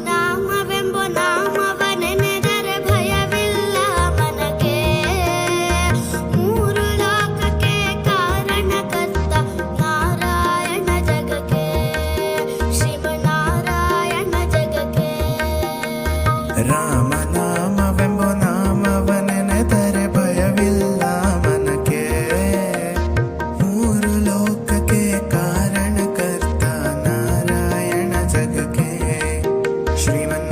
ನಾಮವೆಂಬ ನಾಮವ ನೆನೆದರೆ ಭಯವಿಲ್ಲ ಮನಗೆ. ಮೂರು ಲೋಕಕ್ಕೆ ಕಾರಣಕರ್ತ ನಾರಾಯಣ ಜಗಕ್ಕೆ, ಶ್ರೀಮನ್ನಾರಾಯಣ ಜಗಕ್ಕೆ. ರಾಮನಾಮವೆಂಬ ನಾಮವ ನೆನೆದರೆ ಭಯವಿಲ್ಲ ಮನಕ್ಕೆ. ಮೂರು ಲೋಕಕ್ಕೆ ಕಾರಣಕರ್ತ ನಾರಾಯಣ ಜಗಕ್ಕೆ, ಶ್ರೀಮನ್